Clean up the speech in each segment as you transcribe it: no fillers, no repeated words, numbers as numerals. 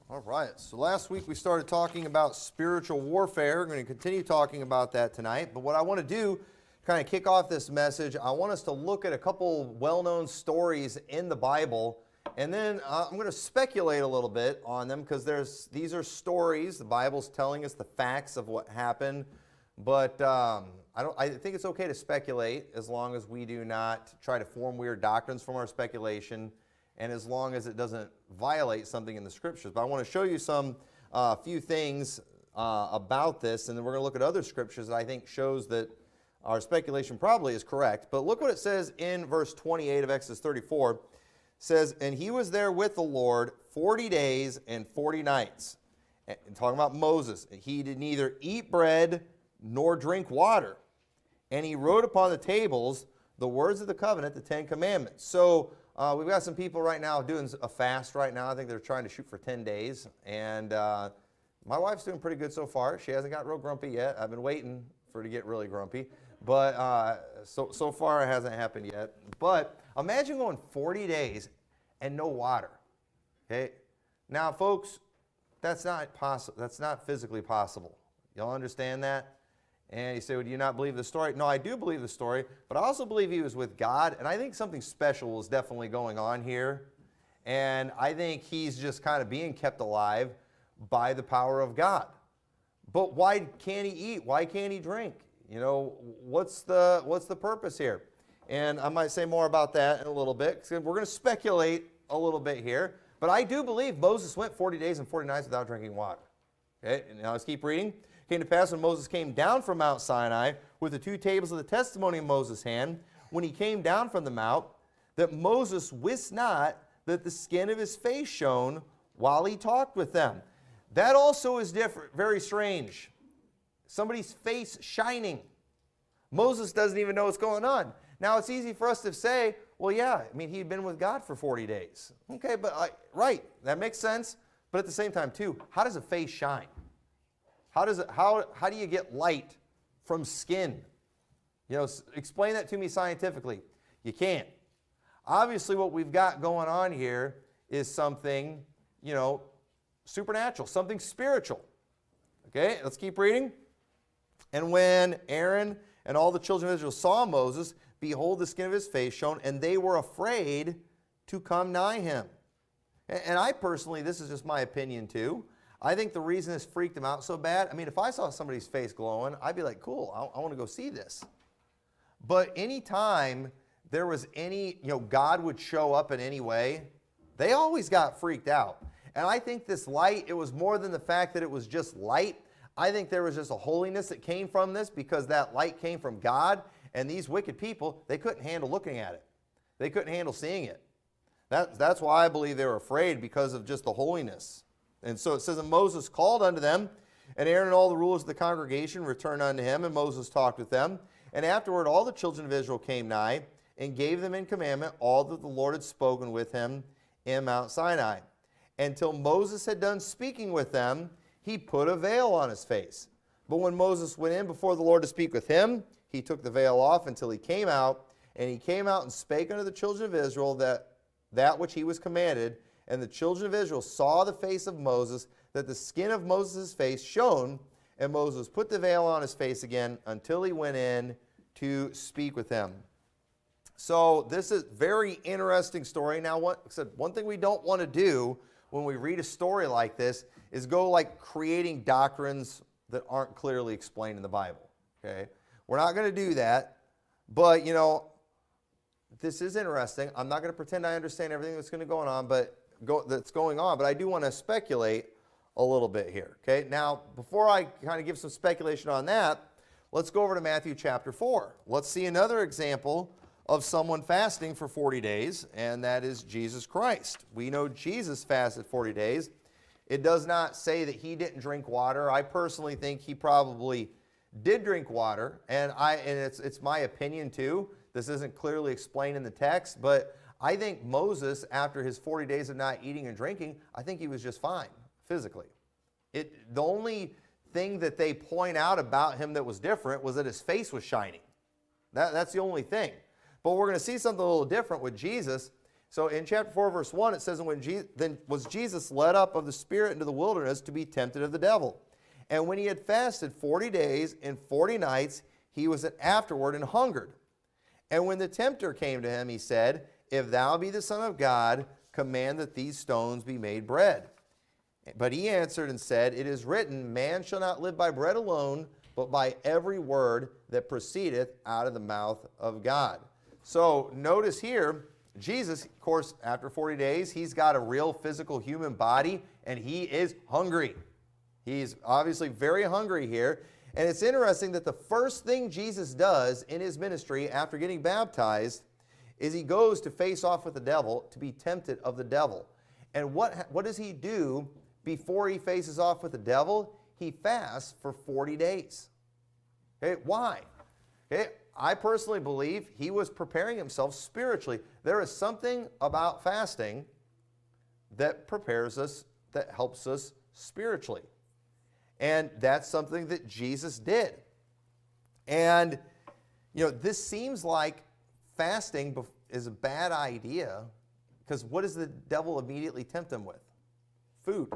All right, so last week we started talking about spiritual warfare. We're going to continue talking about that tonight. But what I want to do, kind of kick off this message, I want us to look at a couple well-known stories in the Bible. And then I'm going to speculate a little bit on them because these are stories. The Bible's telling us the facts of what happened. But I think it's okay to speculate as long as we do not try to form weird doctrines from our speculation, and as long as it doesn't violate something in the Scriptures. But I want to show you a few things about this, and then we're going to look at other Scriptures that I think shows that our speculation probably is correct. But look what it says in verse 28 of Exodus 34. It says, "And he was there with the Lord 40 days and 40 nights. And talking about Moses. He did neither eat bread nor drink water. And he wrote upon the tables the words of the covenant, the Ten Commandments." So we've got some people right now doing a fast right now. I think they're trying to shoot for 10 days. And my wife's doing pretty good so far. She hasn't got real grumpy yet. I've been waiting for her to get really grumpy. But so far it hasn't happened yet. But imagine going 40 days and no water. Okay? Now, folks, that's not possible. That's not physically possible. Y'all understand that? And you say, well, do you not believe the story? No, I do believe the story, but I also believe he was with God, and I think something special is definitely going on here. And I think he's just kind of being kept alive by the power of God. But why can't he eat? Why can't he drink? You know, what's the purpose here? And I might say more about that in a little bit. We're going to speculate a little bit here, but I do believe Moses went 40 days and 40 nights without drinking water. Okay, now let's keep reading. Came to pass when Moses came down from Mount Sinai with the 2 tables of the testimony in Moses' hand, when he came down from the mount, that Moses wist not that the skin of his face shone while he talked with them. That also is different, very strange. Somebody's face shining. Moses doesn't even know what's going on. Now, it's easy for us to say, well, yeah, I mean, he'd been with God for 40 days. Okay, but right, that makes sense. But at the same time, too, how does a face shine? How do you get light from skin? You know, explain that to me scientifically. You can't. Obviously, what we've got going on here is something, you know, supernatural, something spiritual. Okay, let's keep reading. "And when Aaron and all the children of Israel saw Moses, behold, the skin of his face shone, and they were afraid to come nigh him." And I personally, this is just my opinion too, I think the reason this freaked them out so bad, I mean, if I saw somebody's face glowing, I'd be like, cool, I want to go see this. But anytime there was any, you know, God would show up in any way, they always got freaked out. And I think this light, it was more than the fact that it was just light. I think there was just a holiness that came from this because that light came from God, and these wicked people, they couldn't handle looking at it. They couldn't handle seeing it. That's why I believe they were afraid, because of just the holiness. And so it says, "And Moses called unto them, and Aaron and all the rulers of the congregation returned unto him, and Moses talked with them. And afterward all the children of Israel came nigh, and gave them in commandment all that the Lord had spoken with him in Mount Sinai. Until Moses had done speaking with them, he put a veil on his face. But when Moses went in before the Lord to speak with him, he took the veil off until he came out. And he came out and spake unto the children of Israel that which he was commanded. And the children of Israel saw the face of Moses, that the skin of Moses' face shone. And Moses put the veil on his face again until he went in to speak with him." So this is a very interesting story. Now, one thing we don't want to do when we read a story like this is go like creating doctrines that aren't clearly explained in the Bible. Okay, we're not going to do that. But, you know, this is interesting. I'm not going to pretend I understand everything that's going to go on, but I do want to speculate a little bit here. Okay, now before I kind of give some speculation on that, let's go over to Matthew chapter 4. Let's see another example of someone fasting for 40 days, and that is Jesus Christ. We know Jesus fasted 40 days. It does not say that he didn't drink water. I personally think he probably did drink water, and it's my opinion too. This isn't clearly explained in the text, but I think Moses, after his 40 days of not eating and drinking, I think he was just fine physically. The only thing that they point out about him that was different was that his face was shining. That's the only thing. But we're going to see something a little different with Jesus. So in chapter 4, verse 1, it says, then was Jesus led up of the Spirit into the wilderness to be tempted of the devil. And when he had fasted 40 days and 40 nights, he was afterward and hungered. And when the tempter came to him, he said, if thou be the Son of God, command that these stones be made bread. But he answered and said, it is written, man shall not live by bread alone, but by every word that proceedeth out of the mouth of God. So notice here, Jesus, of course, after 40 days, he's got a real physical human body, and he is hungry. He's obviously very hungry here. And it's interesting that the first thing Jesus does in his ministry after getting baptized is he goes to face off with the devil, to be tempted of the devil. And what does he do before he faces off with the devil? He fasts for 40 days. Okay, why? Okay, I personally believe he was preparing himself spiritually. There is something about fasting that prepares us, that helps us spiritually. And that's something that Jesus did. And, this seems like fasting is a bad idea, because what does the devil immediately tempt him with? Food.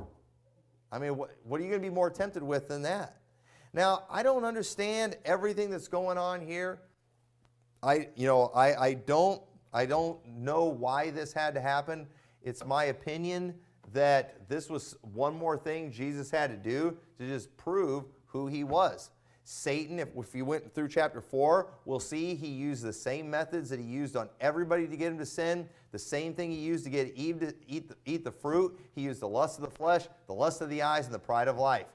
I mean, what are you going to be more tempted with than that? Now, I don't understand everything that's going on here. I don't know why this had to happen. It's my opinion that this was one more thing Jesus had to do to just prove who he was. Satan, if you went through chapter 4, we'll see he used the same methods that he used on everybody to get him to sin. The same thing he used to get Eve to eat the fruit. He used the lust of the flesh, the lust of the eyes, and the pride of life.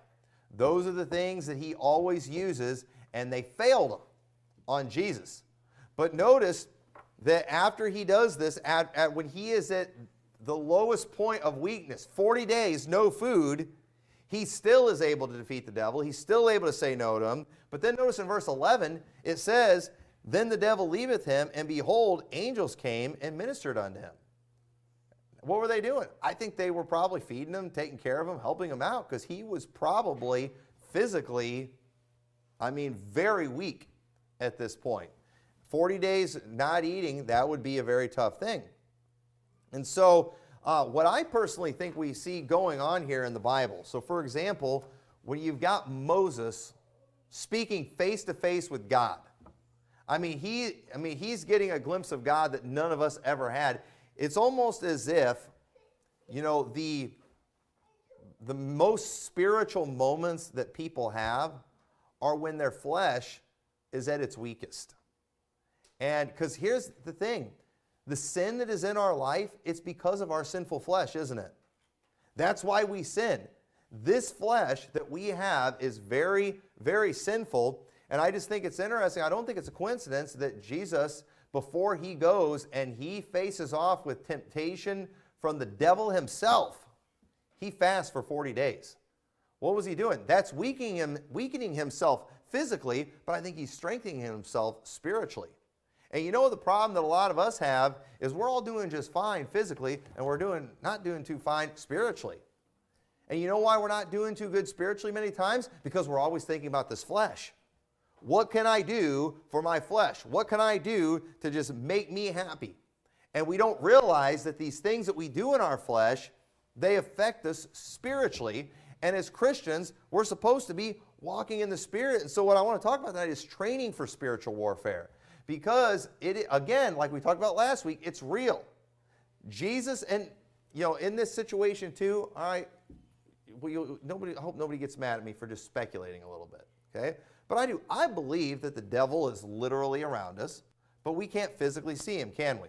Those are the things that he always uses, and they failed on Jesus. But notice that after he does this, when he is at the lowest point of weakness, 40 days, no food, he still is able to defeat the devil. He's still able to say no to him. But then notice in verse 11, it says, then the devil leaveth him, and behold, angels came and ministered unto him. What were they doing? I think they were probably feeding him, taking care of him, helping him out, because he was probably physically, very weak at this point. 40 days not eating, that would be a very tough thing. And so what I personally think we see going on here in the Bible, so for example, when you've got Moses speaking face to face with God, he's getting a glimpse of God that none of us ever had. It's almost as if, the most spiritual moments that people have are when their flesh is at its weakest. And because here's the thing, the sin that is in our life, it's because of our sinful flesh, isn't it? That's why we sin. This flesh that we have is very, very sinful. And I just think it's interesting. I don't think it's a coincidence that Jesus, before he goes and he faces off with temptation from the devil himself, he fasts for 40 days. What was he doing? That's weakening himself physically, but I think he's strengthening himself spiritually. And the problem that a lot of us have is we're all doing just fine physically, and we're not doing too fine spiritually. And you know why we're not doing too good spiritually many times? Because we're always thinking about this flesh. What can I do for my flesh? What can I do to just make me happy? And we don't realize that these things that we do in our flesh, they affect us spiritually. And as Christians, we're supposed to be walking in the Spirit. And so what I want to talk about tonight is training for spiritual warfare. Because, again, like we talked about last week, it's real. Jesus, and, in this situation too, I hope nobody gets mad at me for just speculating a little bit, okay? But I believe that the devil is literally around us, but we can't physically see him, can we?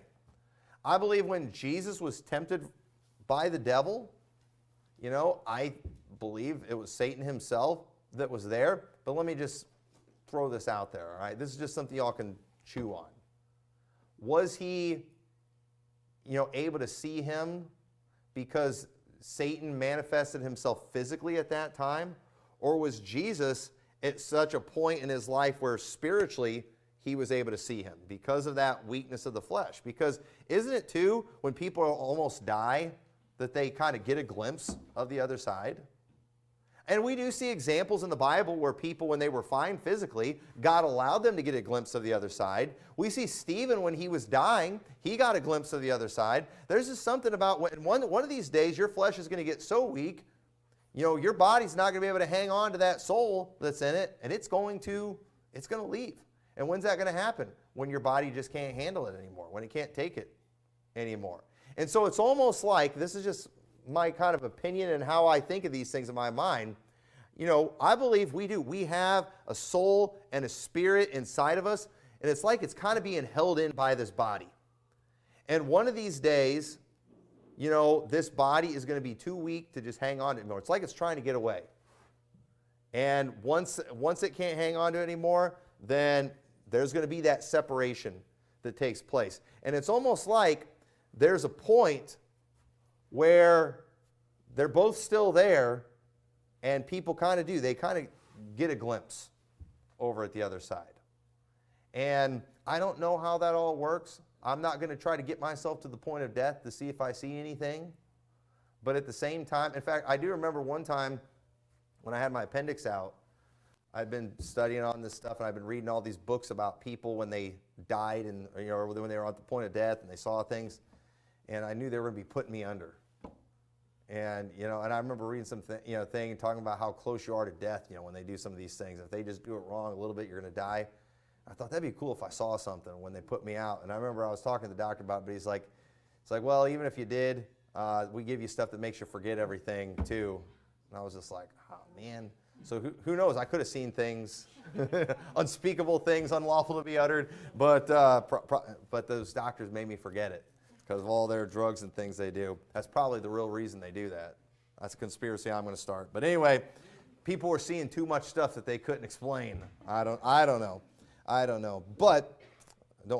I believe when Jesus was tempted by the devil, I believe it was Satan himself that was there. But let me just throw this out there, all right? This is just something y'all can chew on. Was he, able to see him because Satan manifested himself physically at that time? Or was Jesus at such a point in his life where spiritually he was able to see him because of that weakness of the flesh? Because isn't it too, when people almost die, that they kind of get a glimpse of the other side? And we do see examples in the Bible where people, when they were fine physically, God allowed them to get a glimpse of the other side. We see Stephen, when he was dying, he got a glimpse of the other side. There's just something about when one of these days your flesh is going to get so weak, your body's not going to be able to hang on to that soul that's in it, and it's going to leave. And when's that going to happen? When your body just can't handle it anymore, when it can't take it anymore. And so it's almost like, this is just my kind of opinion and how I think of these things in my mind. I believe we do. We have a soul and a spirit inside of us, and it's like it's kind of being held in by this body. And one of these days, this body is going to be too weak to just hang on to it anymore. It's like it's trying to get away. And once it can't hang on to it anymore, then there's going to be that separation that takes place. And it's almost like there's a point where they're both still there, and people kind of get a glimpse over at the other side. And I don't know how that all works. I'm not going to try to get myself to the point of death to see if I see anything. But at the same time, in fact, I do remember one time when I had my appendix out, I'd been studying on this stuff, and I've been reading all these books about people when they died and or when they were at the point of death and they saw things. And I knew they were going to be putting me under. And, and I remember reading some thing talking about how close you are to death, when they do some of these things. If they just do it wrong a little bit, you're going to die. I thought that'd be cool if I saw something when they put me out. And I remember I was talking to the doctor about it, but it's like, well, even if you did, we give you stuff that makes you forget everything too. And I was just like, oh man. So who knows? I could have seen things, unspeakable things, unlawful to be uttered, but those doctors made me forget it. Because of all their drugs and things they do. That's probably the real reason they do that. That's a conspiracy I'm going to start. But anyway, people were seeing too much stuff that they couldn't explain. I don't know. But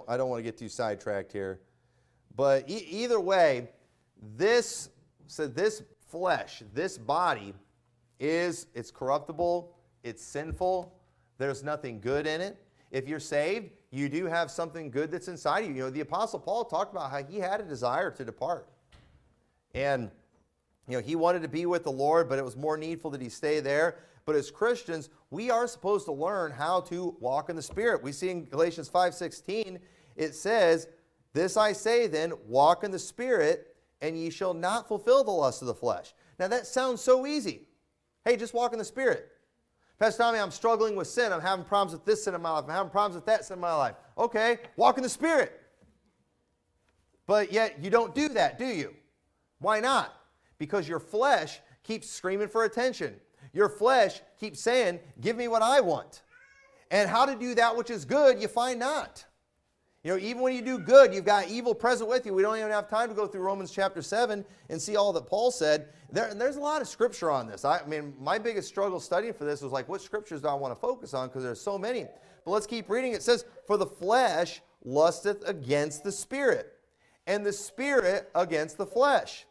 I don't want to get too sidetracked here. But either way, this flesh, this body, it's corruptible, it's sinful, there's nothing good in it. If you're saved, you do have something good that's inside of you. The Apostle Paul talked about how he had a desire to depart. And, he wanted to be with the Lord, but it was more needful that he stay there. But as Christians, we are supposed to learn how to walk in the Spirit. We see in Galatians 5:16, it says, "This I say then, walk in the Spirit, and ye shall not fulfill the lust of the flesh." Now that sounds so easy. Hey, just walk in the Spirit. Pastor Tommy, I'm struggling with sin. I'm having problems with this sin in my life. I'm having problems with that sin in my life. Okay, walk in the Spirit. But yet you don't do that, do you? Why not? Because your flesh keeps screaming for attention. Your flesh keeps saying, give me what I want. And how to do that which is good, you find not. Even when you do good, you've got evil present with you. We don't even have time to go through Romans chapter 7 and see all that Paul said. There's a lot of scripture on this. I mean, my biggest struggle studying for this was like, what scriptures do I want to focus on? Because there's so many. But let's keep reading. It says, "For the flesh lusteth against the Spirit, and the Spirit against the flesh.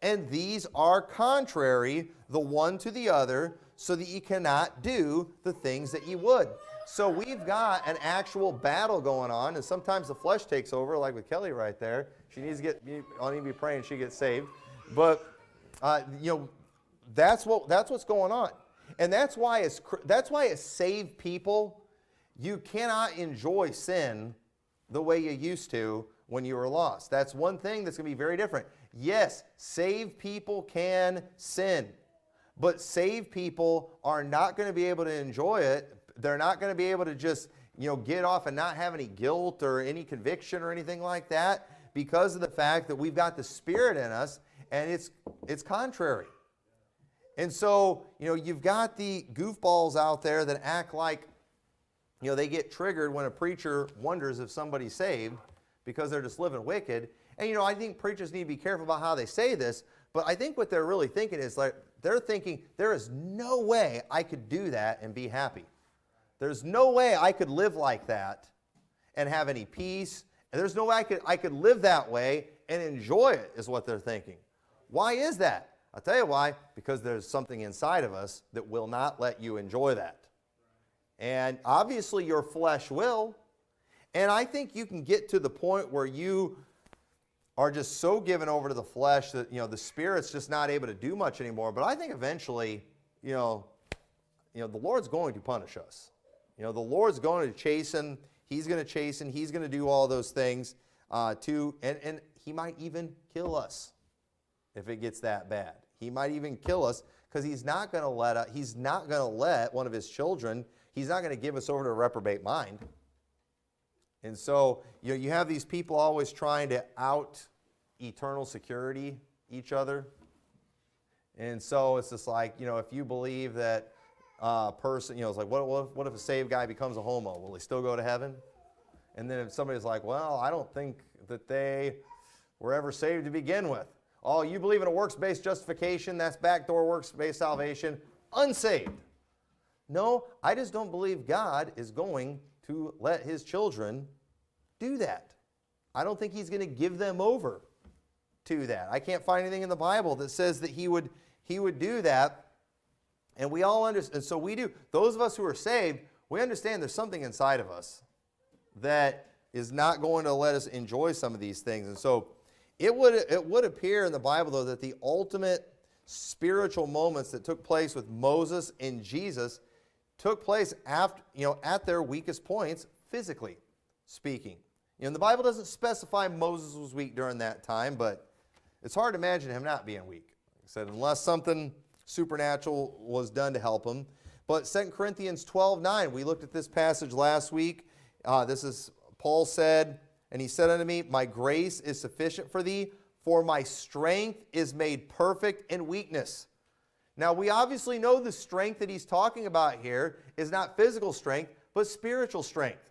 And these are contrary the one to the other, so that ye cannot do the things that ye would." So we've got an actual battle going on, and sometimes the flesh takes over, like with Kelly right there. She needs to I'll need to be praying she gets saved. But that's what's going on, and that's why as saved people, you cannot enjoy sin the way you used to when you were lost. That's one thing that's going to be very different. Yes, saved people can sin, but saved people are not going to be able to enjoy it. They're not going to be able to just, get off and not have any guilt or any conviction or anything like that because of the fact that we've got the Spirit in us, and it's contrary. And so, you've got the goofballs out there that act like, they get triggered when a preacher wonders if somebody's saved because they're just living wicked. And, I think preachers need to be careful about how they say this, but I think what they're really thinking is like, they're thinking, there is no way I could do that and be happy. There's no way I could live like that and have any peace. And there's no way I could live that way and enjoy it, is what they're thinking. Why is that? I'll tell you why. Because there's something inside of us that will not let you enjoy that. And obviously your flesh will. And I think you can get to the point where you are just so given over to the flesh that, the Spirit's just not able to do much anymore. But I think eventually the Lord's going to punish us. The Lord's going to chasten. He's going to chasten. He's going to do all those things and he might even kill us if it gets that bad. He might even kill us because he's not going to let one of his children, he's not going to give us over to a reprobate mind. And so, you have these people always trying to out eternal security each other. And so it's just like, if you believe that person, it's like, what if a saved guy becomes a homo? Will he still go to heaven? And then if somebody's like, well, I don't think that they were ever saved to begin with. Oh, you believe in a works-based justification, that's backdoor works-based salvation, unsaved. No, I just don't believe God is going to let his children do that. I don't think he's going to give them over to that. I can't find anything in the Bible that says that he would do that. And we all understand, and so we do. Those of us who are saved, we understand there's something inside of us that is not going to let us enjoy some of these things. And so it would appear in the Bible, though, that the ultimate spiritual moments that took place with Moses and Jesus took place after, at their weakest points, physically speaking. The Bible doesn't specify Moses was weak during that time, but it's hard to imagine him not being weak. Like I said, unless something supernatural was done to help him. But 2 Corinthians 12:9, we looked at this passage last week. This is, Paul said, and he said unto me, my grace is sufficient for thee, for my strength is made perfect in weakness. Now, we obviously know the strength that he's talking about here is not physical strength, but spiritual strength.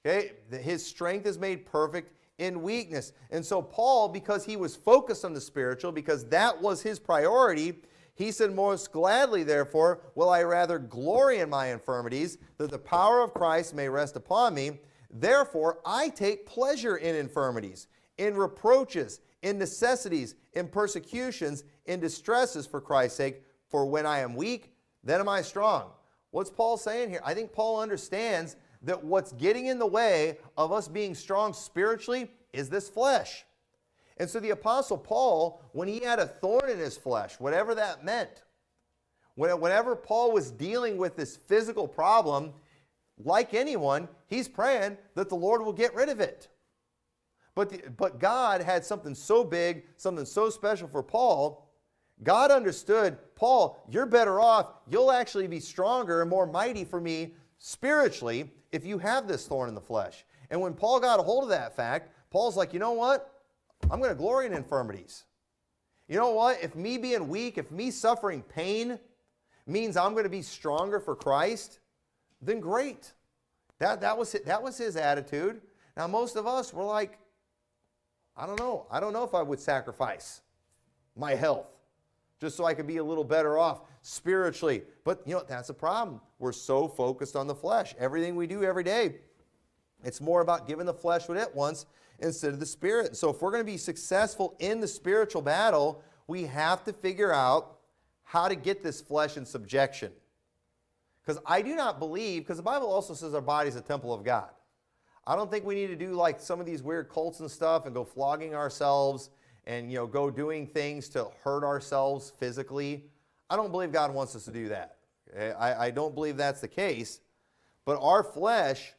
Okay? His strength is made perfect in weakness. And so Paul, because he was focused on the spiritual, because that was his priority, he said, most gladly, therefore, will I rather glory in my infirmities, that the power of Christ may rest upon me. Therefore, I take pleasure in infirmities, in reproaches, in necessities, in persecutions, in distresses for Christ's sake. For when I am weak, then am I strong. What's Paul saying here? I think Paul understands that what's getting in the way of us being strong spiritually is this flesh. And so the Apostle Paul, when he had a thorn in his flesh, whatever that meant, whenever Paul was dealing with this physical problem, like anyone, he's praying that the Lord will get rid of it. But God had something so big, something so special for Paul. God understood, Paul, you're better off. You'll actually be stronger and more mighty for me spiritually if you have this thorn in the flesh. And when Paul got a hold of that fact, Paul's like, you know what? I'm going to glory in infirmities. You know what? If me being weak, if me suffering pain means I'm going to be stronger for Christ, then great. That was his attitude. Now, most of us, we're like, I don't know. I don't know if I would sacrifice my health just so I could be a little better off spiritually. But, that's a problem. We're so focused on the flesh. Everything we do every day, it's more about giving the flesh what it wants instead of the spirit. So if we're going to be successful in the spiritual battle, we have to figure out how to get this flesh in subjection. Because I do not believe, because the Bible also says our body is a temple of God. I don't think we need to do like some of these weird cults and stuff and go flogging ourselves and go doing things to hurt ourselves physically. I don't believe God wants us to do that. Okay? I don't believe that's the case. But our flesh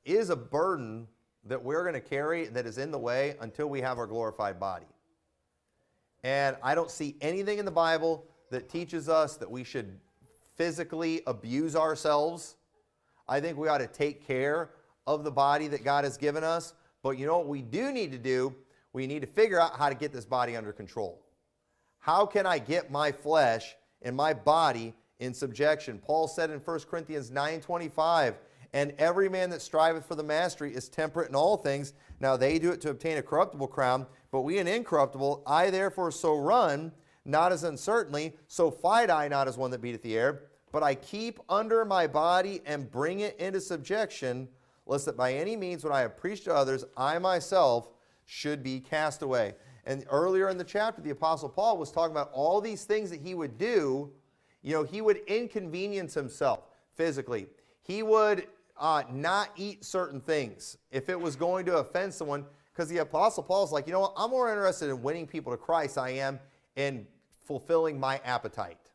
is a burden that we're going to carry that is in the way until we have our glorified body. And I don't see anything in the Bible that teaches us that we should physically abuse ourselves. I think we ought to take care of the body that God has given us. But what we do need to do? We need to figure out how to get this body under control. How can I get my flesh and my body in subjection? Paul said in 1 Corinthians 9:25, and every man that striveth for the mastery is temperate in all things. Now they do it to obtain a corruptible crown, but we an incorruptible. I therefore so run, not as uncertainly, so fight I not as one that beateth the air, but I keep under my body and bring it into subjection, lest that by any means when I have preached to others, I myself should be cast away. And earlier in the chapter, the Apostle Paul was talking about all these things that he would do. He would inconvenience himself physically. He would not eat certain things if it was going to offend someone, because the Apostle Paul's like, I'm more interested in winning people to Christ I am in fulfilling my appetite.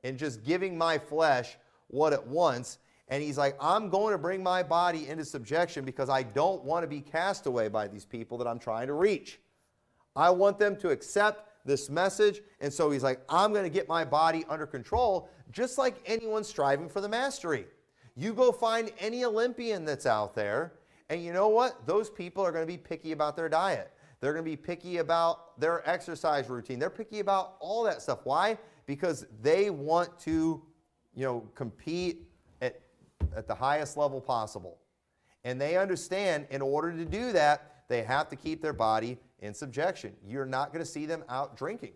and just giving my flesh what it wants. And he's like, I'm going to bring my body into subjection because I don't want to be cast away by these people that I'm trying to reach. I want them to accept this message. And so he's like, I'm going to get my body under control, just like anyone striving for the mastery. You go find any Olympian that's out there, and you know what? Those people are going to be picky about their diet. They're going to be picky about their exercise routine. They're picky about all that stuff. Why? Because they want to, compete at the highest level possible. And they understand in order to do that, they have to keep their body in subjection. You're not going to see them out drinking.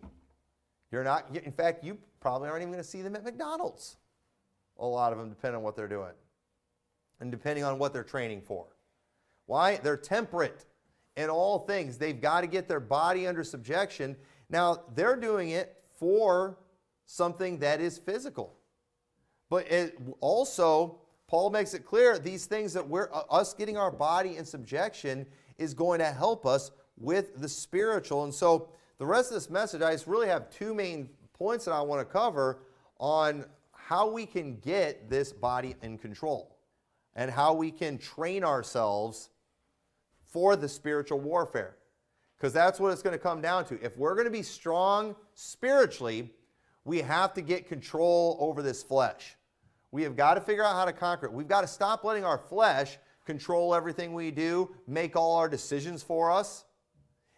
In fact, you probably aren't even going to see them at McDonald's. A lot of them, depending on what they're doing and depending on what they're training for. Why? They're temperate in all things. They've got to get their body under subjection. Now, they're doing it for something that is physical. But also, Paul makes it clear, these things that us getting our body in subjection is going to help us with the spiritual. And so the rest of this message, I just really have two main points that I want to cover on how we can get this body in control and how we can train ourselves for the spiritual warfare. Because that's what it's going to come down to. If we're going to be strong spiritually, we have to get control over this flesh. We have got to figure out how to conquer it. We've got to stop letting our flesh control everything we do, make all our decisions for us.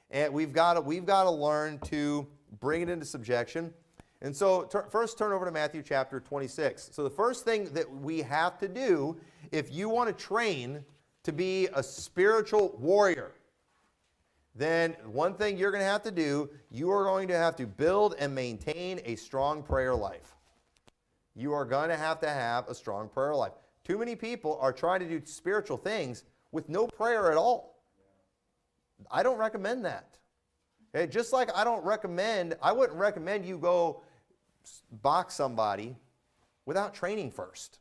And we've got to learn to bring it into subjection. And so first turn over to Matthew chapter 26. So the first thing that we have to do, if you want to train to be a spiritual warrior, then one thing you're going to have to do, you are going to have to build and maintain a strong prayer life. You are going to have a strong prayer life. Too many people are trying to do spiritual things with no prayer at all. I don't recommend that. Okay? Just like I wouldn't recommend you go box somebody without training first.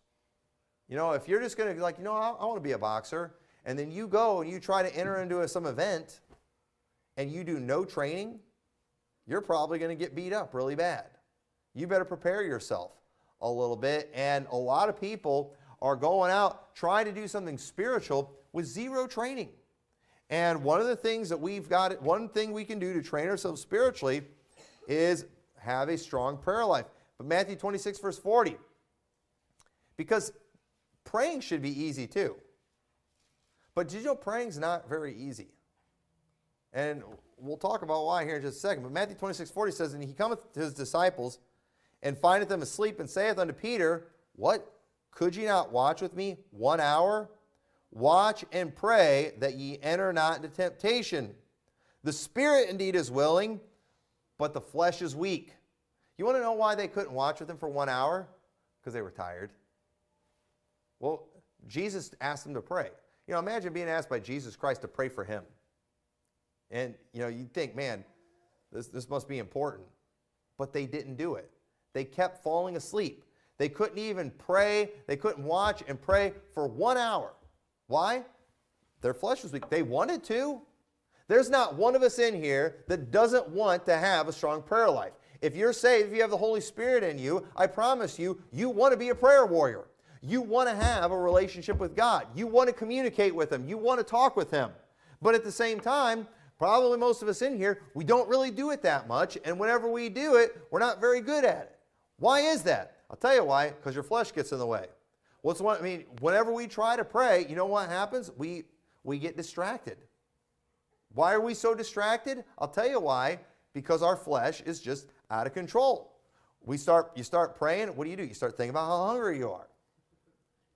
If you're just going to be like, I want to be a boxer, and then you go and you try to enter into some event and you do no training, you're probably going to get beat up really bad. You better prepare yourself a little bit. And a lot of people are going out trying to do something spiritual with zero training. And one thing we can do to train ourselves spiritually is have a strong prayer life. But Matthew 26, verse 40. Because praying should be easy too. But did you know praying's not very easy? And we'll talk about why here in just a second. But Matthew 26, 40 says, And he cometh to his disciples, and findeth them asleep, and saith unto Peter, What? Could ye not watch with me 1 hour? Watch and pray that ye enter not into temptation. The spirit indeed is willing, but the flesh is weak. You want to know why they couldn't watch with him for 1 hour? Because they were tired. Well, Jesus asked them to pray. Imagine being asked by Jesus Christ to pray for him. And, you'd think, man, this must be important. But they didn't do it. They kept falling asleep. They couldn't even pray. They couldn't watch and pray for 1 hour. Why? Their flesh was weak. They wanted to. There's not one of us in here that doesn't want to have a strong prayer life. If you're saved, if you have the Holy Spirit in you, I promise you, you want to be a prayer warrior. You want to have a relationship with God. You want to communicate with Him. You want to talk with Him. But at the same time, probably most of us in here, we don't really do it that much. And whenever we do it, we're not very good at it. Why is that? I'll tell you why. Because your flesh gets in the way. Whenever we try to pray, you know what happens? We get distracted. Why are we so distracted? I'll tell you why. Because our flesh is just out of control. You start praying, what do? You start thinking about how hungry you are.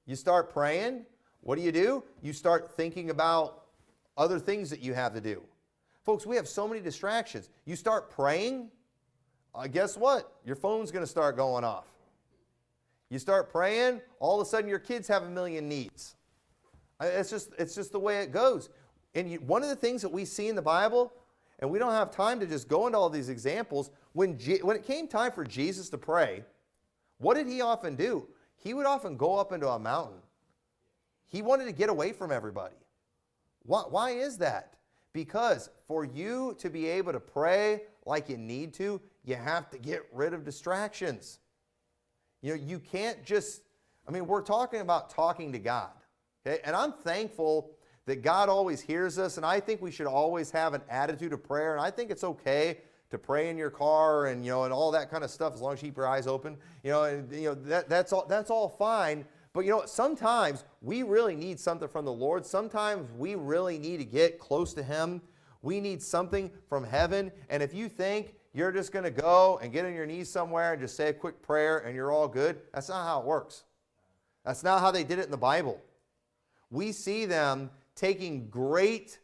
You start praying, what do? You start thinking about other things that you have to do. Folks, we have so many distractions. You start praying, guess what? Your phone's going to start going off. You start praying, all of a sudden your kids have a million needs. It's just the way it goes. And one of the things that we see in the Bible, and we don't have time to just go into all these examples, when it came time for Jesus to pray, what did He often do? He would often go up into a mountain. He wanted to get away from everybody. Why is that? Because for you to be able to pray like you need to, you have to get rid of distractions. You can't just, we're talking about talking to God. Okay? And I'm thankful that God always hears us, and I think we should always have an attitude of prayer, and I think it's okay to pray in your car and and all that kind of stuff as long as you keep your eyes open. That's all fine. But sometimes we really need something from the Lord. Sometimes we really need to get close to Him. We need something from heaven. And if you think you're just going to go and get on your knees somewhere and just say a quick prayer and you're all good, that's not how it works. That's not how they did it in the Bible. We see them taking great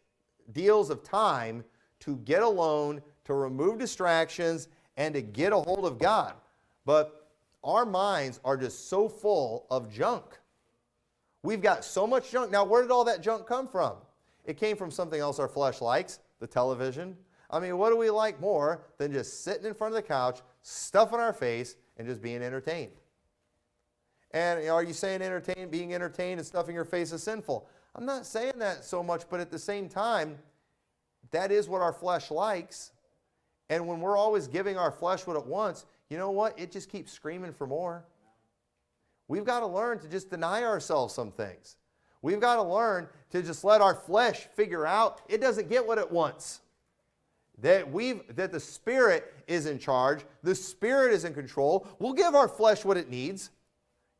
deals of time to get alone, to remove distractions, and to get a hold of God. But our minds are just so full of junk. We've got so much junk. Now, where did all that junk come from? It came from something else our flesh likes, the television. What do we like more than just sitting in front of the couch, stuffing our face, and just being entertained? And are you saying being entertained and stuffing your face is sinful? I'm not saying that so much, but at the same time, that is what our flesh likes. And when we're always giving our flesh what it wants, you know what? It just keeps screaming for more. We've got to learn to just deny ourselves some things. We've got to learn to just let our flesh figure out it doesn't get what it wants. That the Spirit is in charge. The Spirit is in control. We'll give our flesh what it needs.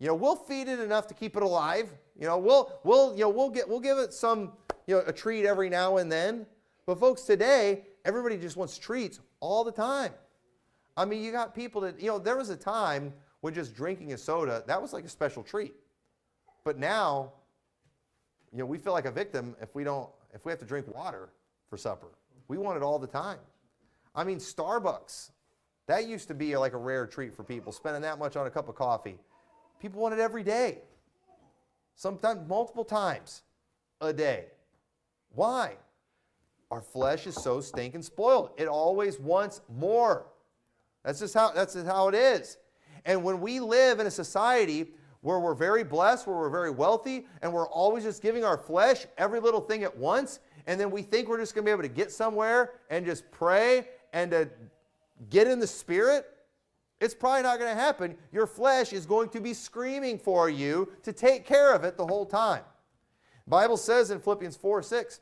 We'll feed it enough to keep it alive. We'll give it some, a treat every now and then. But folks, today, everybody just wants treats all the time. You got people that, there was a time when just drinking a soda, that was like a special treat. But now, we feel like a victim if we have to drink water for supper. We want it all the time. Starbucks, that used to be like a rare treat for people, spending that much on a cup of coffee. People want it every day. Sometimes multiple times a day. Why? Our flesh is so stinking spoiled. It always wants more. That's just how it is. And when we live in a society where we're very blessed, where we're very wealthy, and we're always just giving our flesh every little thing at once, and then we think we're just going to be able to get somewhere and just pray and to get in the Spirit, it's probably not going to happen. Your flesh is going to be screaming for you to take care of it the whole time. The Bible says in Philippians 4:6,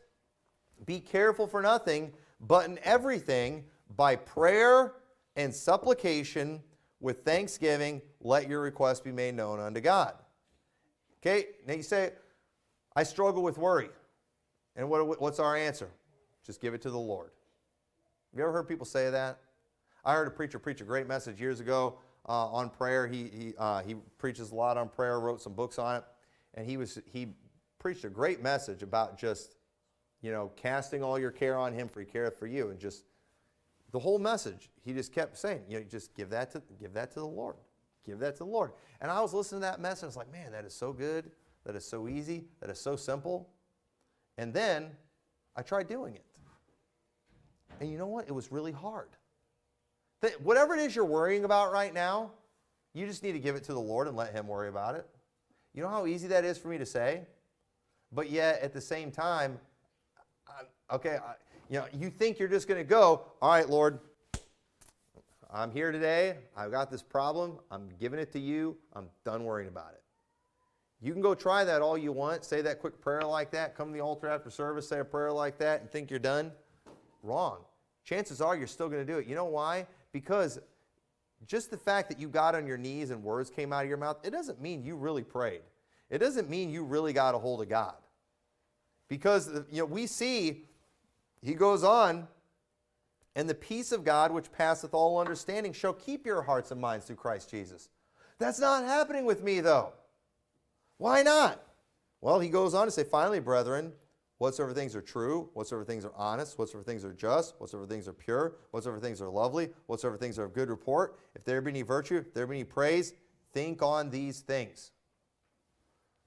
be careful for nothing, but in everything, by prayer and supplication, with thanksgiving, let your requests be made known unto God. Okay, now you say, I struggle with worry. And what's our answer? Just give it to the Lord. Have you ever heard people say that? I heard a preacher preach a great message years ago on prayer. He preaches a lot on prayer, wrote some books on it, and he preached a great message about just, casting all your care on Him, for He careth for you, and just the whole message. He just kept saying, just give that to the Lord, give that to the Lord. And I was listening to that message, and I was like, man, that is so good, that is so easy, that is so simple. And then I tried doing it, and you know what? It was really hard. Whatever it is you're worrying about right now, you just need to give it to the Lord and let Him worry about it. You know how easy that is for me to say? But yet, at the same time, you think you're just going to go, all right, Lord, I'm here today. I've got this problem. I'm giving it to you. I'm done worrying about it. You can go try that all you want. Say that quick prayer like that. Come to the altar after service, say a prayer like that, and think you're done. Wrong. Chances are you're still going to do it. You know why? Because just the fact that you got on your knees and words came out of your mouth, it doesn't mean you really prayed. It doesn't mean you really got a hold of God. Because we see, he goes on, and the peace of God, which passeth all understanding, shall keep your hearts and minds through Christ Jesus. That's not happening with me, though. Why not? Well, he goes on to say, finally, brethren, whatsoever things are true, whatsoever things are honest, whatsoever things are just, whatsoever things are pure, whatsoever things are lovely, whatsoever things are of good report, if there be any virtue, if there be any praise, think on these things.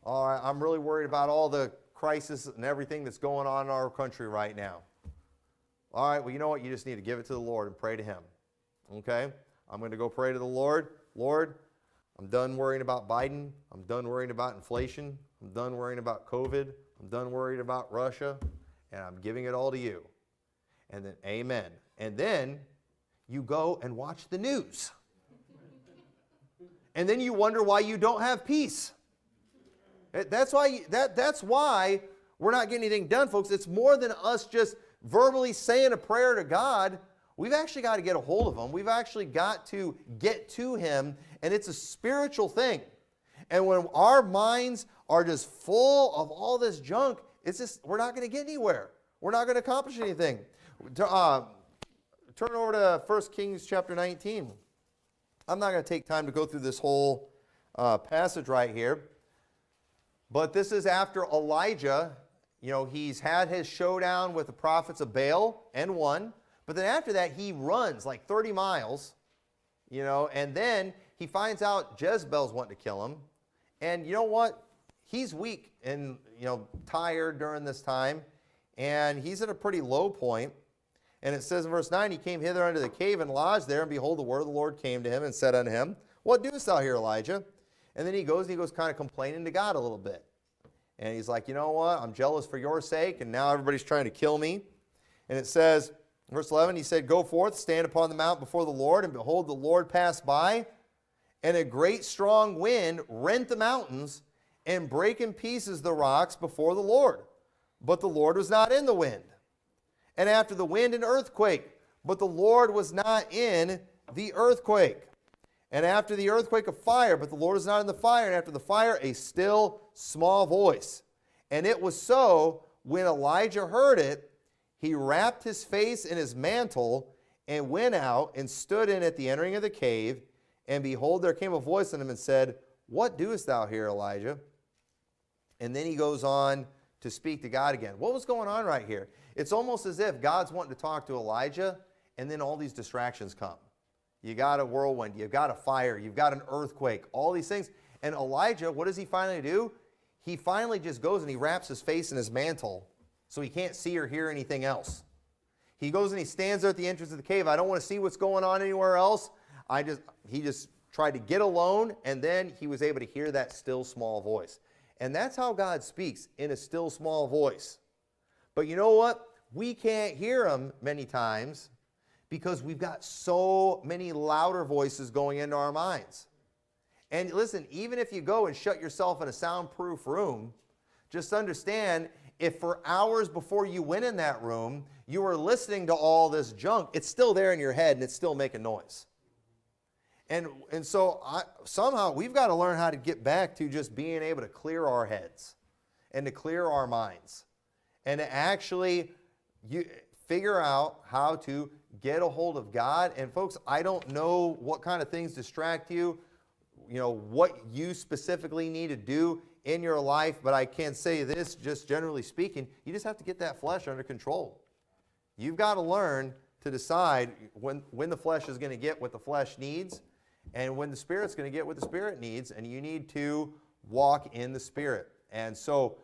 All right, I'm really worried about all the crisis and everything that's going on in our country right now. All right, well, you know what? You just need to give it to the Lord and pray to Him. Okay? I'm going to go pray to the Lord. Lord, I'm done worrying about Biden. I'm done worrying about inflation. I'm done worrying about COVID. I'm done worried about Russia. And I'm giving it all to you. And then, amen. And then you go and watch the news. and then you wonder why you don't have peace. That's why we're not getting anything done, folks. It's more than us just verbally saying a prayer to God. We've actually got to get a hold of Him. We've actually got to get to Him, and it's a spiritual thing. And when our minds are just full of all this junk, it's just, we're not going to get anywhere. We're not going to accomplish anything. Turn over to 1 Kings chapter 19. I'm not going to take time to go through this whole passage right here. But this is after Elijah, he's had his showdown with the prophets of Baal and won. But then after that, he runs like 30 miles, and then he finds out Jezebel's wanting to kill him. And you know what? He's weak and, tired during this time. And he's at a pretty low point. And it says in verse 9, he came hither unto the cave and lodged there. And behold, the word of the Lord came to him and said unto him, What doest thou here, Elijah? And then he goes kind of complaining to God a little bit. And he's like, you know what? I'm jealous for your sake. And now everybody's trying to kill me. And it says, verse 11, he said, Go forth, stand upon the mount before the Lord. And behold, the Lord passed by. And a great strong wind rent the mountains and brake in pieces the rocks before the Lord. But the Lord was not in the wind. And after the wind, an earthquake. But the Lord was not in the earthquake. And after the earthquake, a fire. But the Lord was not in the fire. And after the fire, a still small voice. And it was so, when Elijah heard it, he wrapped his face in his mantle and went out and stood in at the entering of the cave. And behold, there came a voice unto him and said, What doest thou here, Elijah? And then he goes on to speak to God again. What was going on right here? It's almost as if God's wanting to talk to Elijah, and then all these distractions come. You got a whirlwind, you've got a fire, you've got an earthquake, all these things. And Elijah, what does he finally do? He finally just goes and he wraps his face in his mantle so he can't see or hear anything else. He goes and he stands there at the entrance of the cave. I don't want to see what's going on anywhere else. He just tried to get alone, and then he was able to hear that still small voice. And that's how God speaks, in a still small voice. But you know what? We can't hear him many times because we've got so many louder voices going into our minds. And listen, even if you go and shut yourself in a soundproof room, just understand, if for hours before you went in that room, you were listening to all this junk, it's still there in your head and it's still making noise. And so somehow we've got to learn how to get back to just being able to clear our heads and to clear our minds and to actually figure out how to get a hold of God. And folks, I don't know what kind of things distract you, what you specifically need to do in your life, but I can say this, just generally speaking, you just have to get that flesh under control. You've got to learn to decide when the flesh is going to get what the flesh needs and when the Spirit's going to get what the Spirit needs, and you need to walk in the Spirit. And so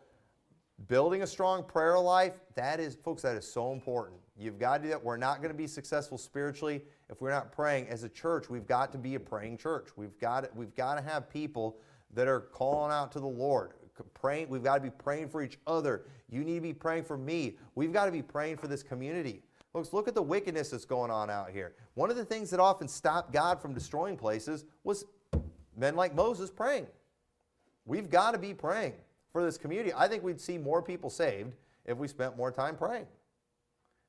building a strong prayer life, that is so important. You've got to do that. We're not going to be successful spiritually if we're not praying. As a church, we've got to be a praying church. We've got to have people that are calling out to the Lord. Praying. We've got to be praying for each other. You need to be praying for me. We've got to be praying for this community. Folks, look at the wickedness that's going on out here. One of the things that often stopped God from destroying places was men like Moses praying. We've got to be praying for this community. I think we'd see more people saved if we spent more time praying.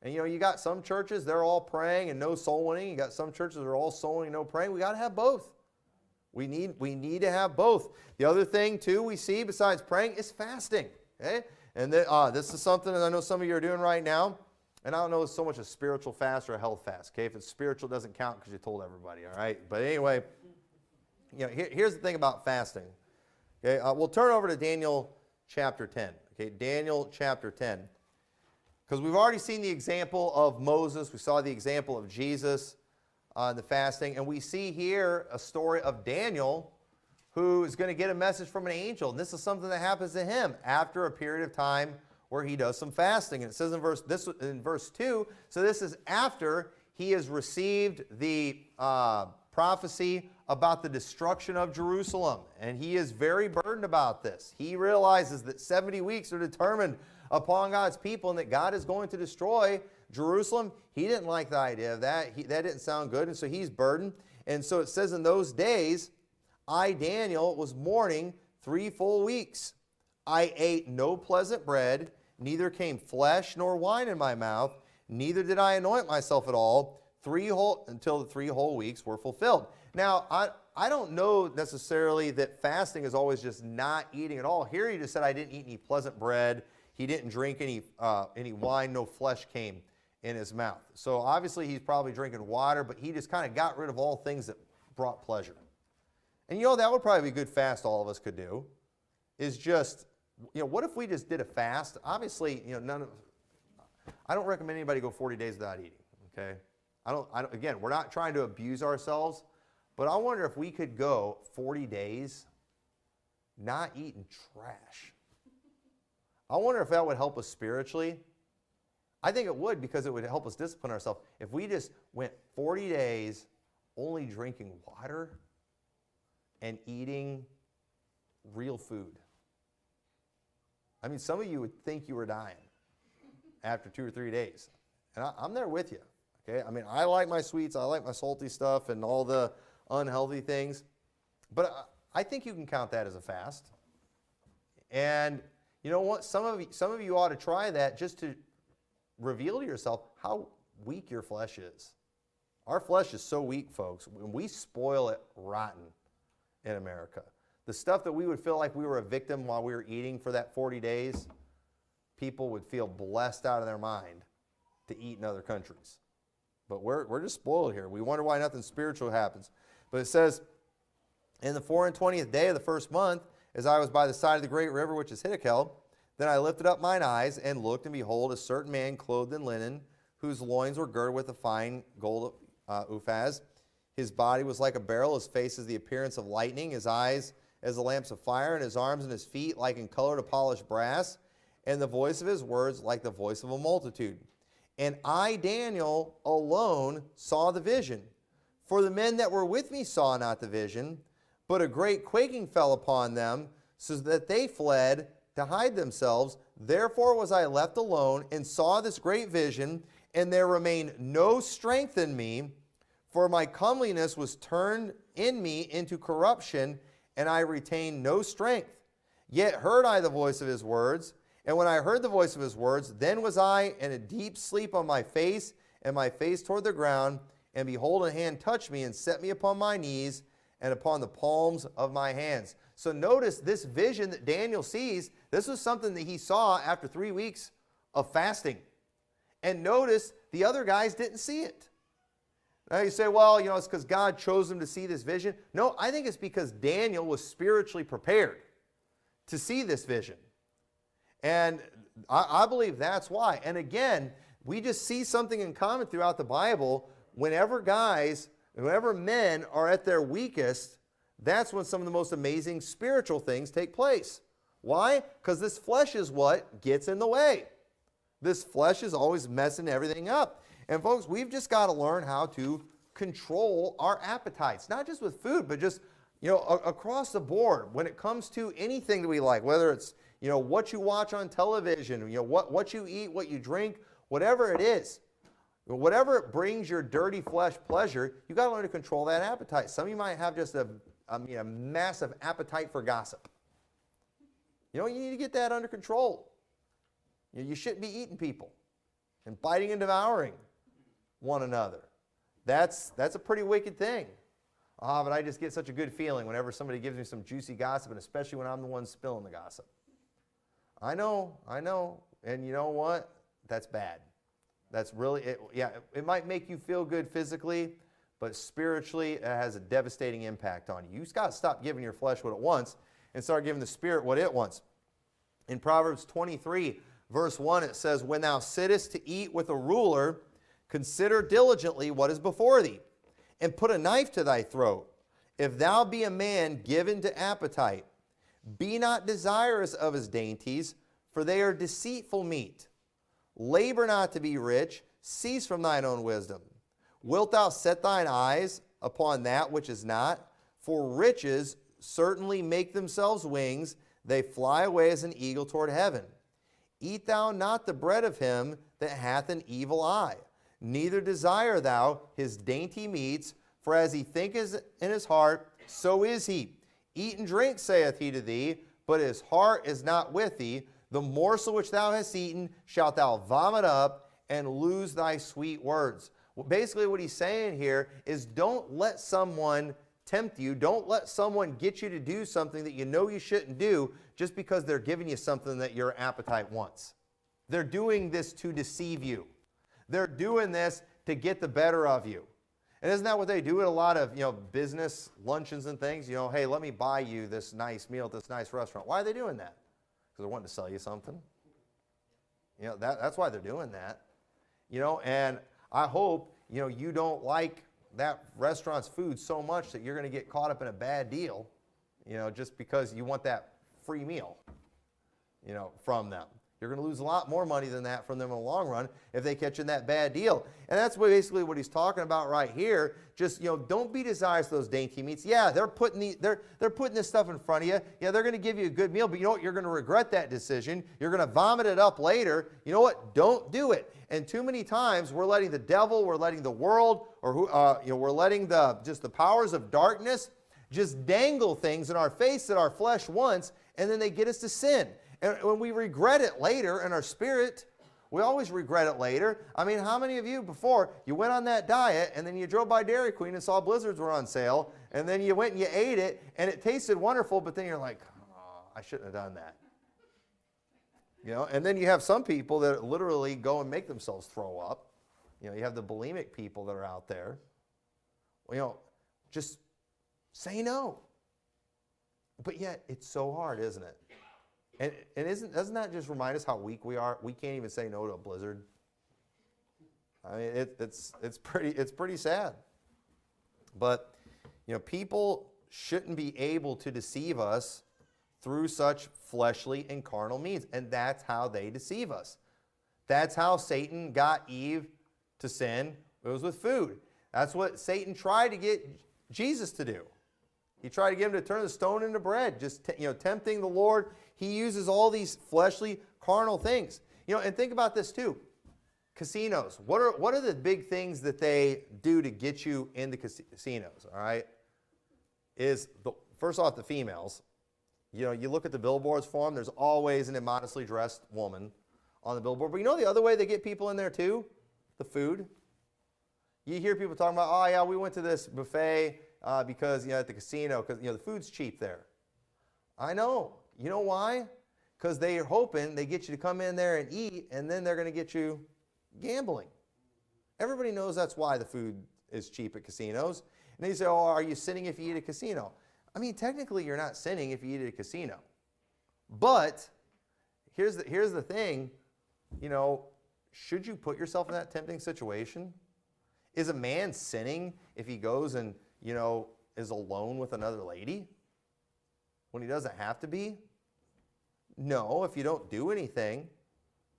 And you got some churches, they're all praying and no soul winning. You got some churches that are all soul winning and no praying. We got to have both. We need to have both. The other thing, too, we see besides praying is fasting. Okay? And this is something that I know some of you are doing right now. And I don't know if it's so much a spiritual fast or a health fast. Okay? If it's spiritual, it doesn't count because you told everybody. All right? But anyway, here's the thing about fasting. Okay? We'll turn over to Daniel chapter 10. Okay? Daniel chapter 10. Because we've already seen the example of Moses. We saw the example of Jesus on the fasting. And we see here a story of Daniel, who is going to get a message from an angel. And this is something that happens to him after a period of time where he does some fasting. And it says in verse 2, so this is after he has received the prophecy about the destruction of Jerusalem. And he is very burdened about this. He realizes that 70 weeks are determined upon God's people and that God is going to destroy Jerusalem. He didn't like the idea of that. That didn't sound good, and so he's burdened. And so it says in those days, I, Daniel, was mourning 3 full weeks. I ate no pleasant bread, neither came flesh nor wine in my mouth, neither did I anoint myself at all, until the 3 whole weeks were fulfilled. Now, I don't know necessarily that fasting is always just not eating at all. Here he just said, I didn't eat any pleasant bread. He didn't drink any wine. No flesh came in his mouth. So obviously he's probably drinking water, but he just kind of got rid of all things that brought pleasure. And that would probably be a good fast all of us could do, is just, what if we just did a fast? Obviously, I don't recommend anybody go 40 days without eating, okay? Again, we're not trying to abuse ourselves, but I wonder if we could go 40 days not eating trash. I wonder if that would help us spiritually. I think it would, because it would help us discipline ourselves. If we just went 40 days only drinking water and eating real food. I mean, some of you would think you were dying after 2 or 3 days. And I'm there with you. Okay? I mean, I like my sweets, I like my salty stuff and all the unhealthy things. But I think you can count that as a fast. And you know what? Some of you ought to try that just to reveal to yourself how weak your flesh is. Our flesh is so weak, folks. When we spoil it rotten in America. The stuff that we would feel like we were a victim while we were eating for that 40 days, people would feel blessed out of their mind to eat in other countries. But we're just spoiled here. We wonder why nothing spiritual happens. But it says, in the 24th day of the first month, as I was by the side of the great river, which is Hiddekel, then I lifted up mine eyes and looked, and behold, a certain man clothed in linen, whose loins were girded with a fine gold uphaz. His body was like a beryl, his face as the appearance of lightning, his eyes as the lamps of fire, and his arms and his feet like in color to polished brass, and the voice of his words like the voice of a multitude. And I, Daniel, alone saw the vision. For the men that were with me saw not the vision, but a great quaking fell upon them, so that they fled to hide themselves. Therefore was I left alone, and saw this great vision, and there remained no strength in me, for my comeliness was turned in me into corruption, and I retained no strength. Yet heard I the voice of his words, and when I heard the voice of his words, then was I in a deep sleep on my face, and my face toward the ground, and behold, a hand touched me and set me upon my knees and upon the palms of my hands. So notice this vision that Daniel sees, this was something that he saw after 3 weeks of fasting. And notice the other guys didn't see it. Now you say, well, it's because God chose them to see this vision. No, I think it's because Daniel was spiritually prepared to see this vision. And I believe that's why. And again, we just see something in common throughout the Bible. Whenever men are at their weakest, that's when some of the most amazing spiritual things take place. Why? Because this flesh is what gets in the way. This flesh is always messing everything up. And folks, we've just got to learn how to control our appetites, not just with food, but just, across the board when it comes to anything that we like, whether it's, what you watch on television, what you eat, what you drink, whatever it is. Whatever brings your dirty flesh pleasure, you've got to learn to control that appetite. Some of you might have just a massive appetite for gossip. You need to get that under control. You shouldn't be eating people and biting and devouring one another. That's a pretty wicked thing. But I just get such a good feeling whenever somebody gives me some juicy gossip, and especially when I'm the one spilling the gossip. I know. And you know what? That's bad. That's really, it might make you feel good physically, but spiritually it has a devastating impact on you. You've got to stop giving your flesh what it wants and start giving the Spirit what it wants. In Proverbs 23, verse 1, it says, when thou sittest to eat with a ruler, consider diligently what is before thee, and put a knife to thy throat. If thou be a man given to appetite, be not desirous of his dainties, for they are deceitful meat. Labor not to be rich, cease from thine own wisdom. Wilt thou set thine eyes upon that which is not? For riches certainly make themselves wings, they fly away as an eagle toward heaven. Eat thou not the bread of him that hath an evil eye, neither desire thou his dainty meats, for as he thinketh in his heart, so is he. Eat and drink, saith he to thee, but his heart is not with thee. The morsel which thou hast eaten shalt thou vomit up, and lose thy sweet words. Well, basically what he's saying here is don't let someone tempt you. Don't let someone get you to do something that you know you shouldn't do just because they're giving you something that your appetite wants. They're doing this to deceive you. They're doing this to get the better of you. And isn't that what they do at a lot of, business luncheons and things? Hey, let me buy you this nice meal at this nice restaurant. Why are they doing that? Because they're wanting to sell you something. That's why they're doing that. And I hope, you don't like that restaurant's food so much that you're going to get caught up in a bad deal, just because you want that free meal, from them. You're going to lose a lot more money than that from them in the long run if they catch you in that bad deal. And that's basically what he's talking about right here. Just, don't be desirous of those dainty meats. Yeah, they're putting this stuff in front of you. Yeah, they're going to give you a good meal, but you know what? You're going to regret that decision. You're going to vomit it up later. You know what? Don't do it. And too many times we're letting the devil, we're letting the world, or we're letting the powers of darkness just dangle things in our face that our flesh wants, and then they get us to sin. And when we regret it later in our spirit, we always regret it later. I mean, how many of you before, you went on that diet and then you drove by Dairy Queen and saw Blizzards were on sale, and then you went and you ate it and it tasted wonderful, but then you're like, oh, I shouldn't have done that. And then you have some people that literally go and make themselves throw up. You have the bulimic people that are out there. Just say no. But yet, it's so hard, isn't it? And doesn't that just remind us how weak we are? We can't even say no to a blizzard. I mean, it's pretty sad. But people shouldn't be able to deceive us through such fleshly and carnal means, and that's how they deceive us. That's how Satan got Eve to sin. It was with food. That's what Satan tried to get Jesus to do. He tried to get him to turn the stone into bread, just tempting the Lord. He uses all these fleshly, carnal things. And think about this too. Casinos. What are the big things that they do to get you into casinos? All right, first off the females. You look at the billboards for them. There's always an immodestly dressed woman on the billboard. But the other way they get people in there too, the food. You hear people talking about, oh yeah, we went to this buffet. Because at the casino, because the food's cheap there. I know. You know why? Because they are hoping they get you to come in there and eat, and then they're going to get you gambling. Everybody knows that's why the food is cheap at casinos. And they say, oh, are you sinning if you eat at a casino? I mean, technically you're not sinning if you eat at a casino. But here's the thing, should you put yourself in that tempting situation? Is a man sinning if he goes and is alone with another lady when he doesn't have to be? No, if you don't do anything.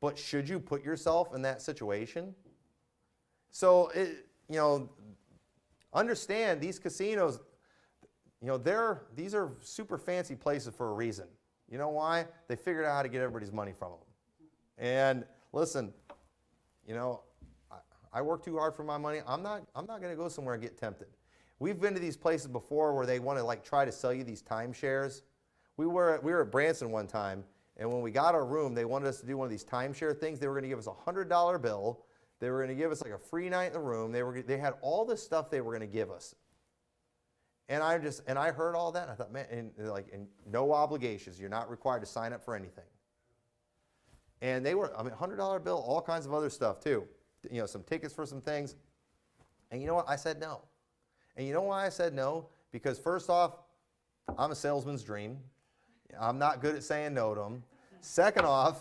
But should you put yourself in that situation? So, understand these casinos, these are super fancy places for a reason. You know why? They figured out how to get everybody's money from them. And listen, I work too hard for my money. I'm not going to go somewhere and get tempted. We've been to these places before where they want to try to sell you these timeshares. We were at Branson one time, and when we got our room, they wanted us to do one of these timeshare things. They were going to give us a $100 bill. They were going to give us a free night in the room. They had all this stuff they were going to give us. And I heard all that, and I thought, man, and no obligations. You're not required to sign up for anything. And they were, $100 bill, all kinds of other stuff too. Some tickets for some things. And you know what? I said no. And you know why I said no? Because first off, I'm a salesman's dream. I'm not good at saying no to them. Second off,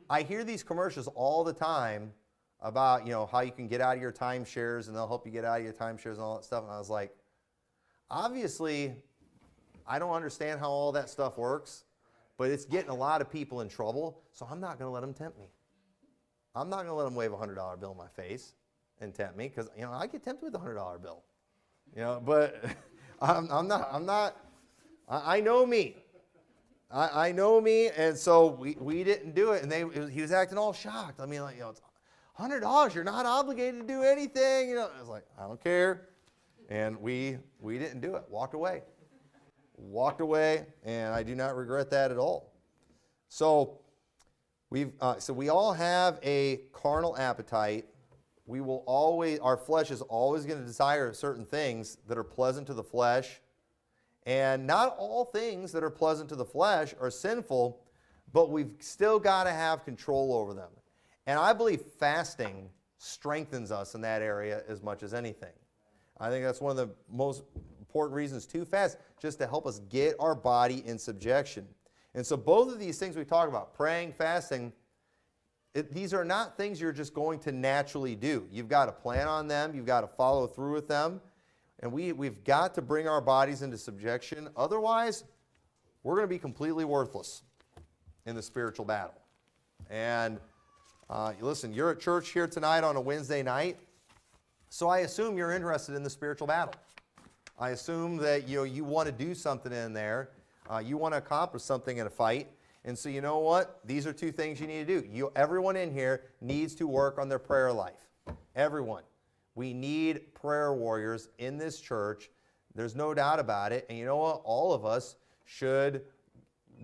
I hear these commercials all the time about, how you can get out of your timeshares and they'll help you get out of your timeshares and all that stuff. And I was like, obviously, I don't understand how all that stuff works, but it's getting a lot of people in trouble, so I'm not going to let them tempt me. I'm not going to let them wave a $100 bill in my face and tempt me because, I get tempted with a $100 bill. But I'm not, I know me. I know me, and so we didn't do it, and he was acting all shocked. It's $100, you're not obligated to do anything. I was like, I don't care. And we didn't do it. Walked away. Walked away, and I do not regret that at all. So we all have a carnal appetite. Our flesh is always going to desire certain things that are pleasant to the flesh. And not all things that are pleasant to the flesh are sinful, but we've still got to have control over them. And I believe fasting strengthens us in that area as much as anything. I think that's one of the most important reasons to fast, just to help us get our body in subjection. And so both of these things we talk about, praying, fasting, these are not things you're just going to naturally do. You've got to plan on them. You've got to follow through with them. And we've got to bring our bodies into subjection. Otherwise, we're going to be completely worthless in the spiritual battle. And listen, you're at church here tonight on a Wednesday night, so I assume you're interested in the spiritual battle. I assume that you want to do something in there. You want to accomplish something in a fight. And so you know what? These are two things you need to do. Everyone in here needs to work on their prayer life. Everyone. We need prayer warriors in this church. There's no doubt about it. And you know what? All of us should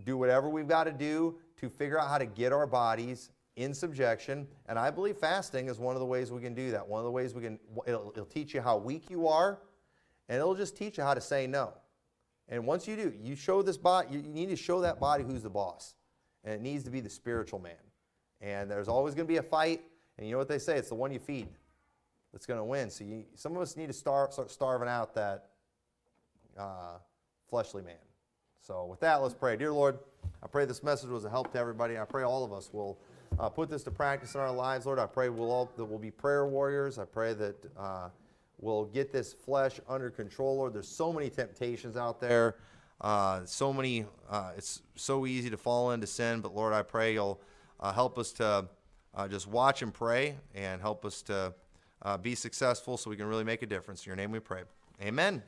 do whatever we've got to do to figure out how to get our bodies in subjection. And I believe fasting is one of the ways we can do that. One of the ways it'll teach you how weak you are, and it'll just teach you how to say no. And once you do, you show this body, you need to show that body who's the boss. And it needs to be the spiritual man. And there's always going to be a fight. And you know what they say? It's the one you feed that's going to win. So some of us need to start starving out that fleshly man. So with that, let's pray. Dear Lord, I pray this message was a help to everybody. I pray all of us will put this to practice in our lives. Lord, I pray that we'll be prayer warriors. I pray that we'll get this flesh under control. Lord, there's so many temptations out there. It's so easy to fall into sin. But Lord, I pray you'll help us to just watch and pray, and help us to be successful so we can really make a difference. In your name we pray. Amen.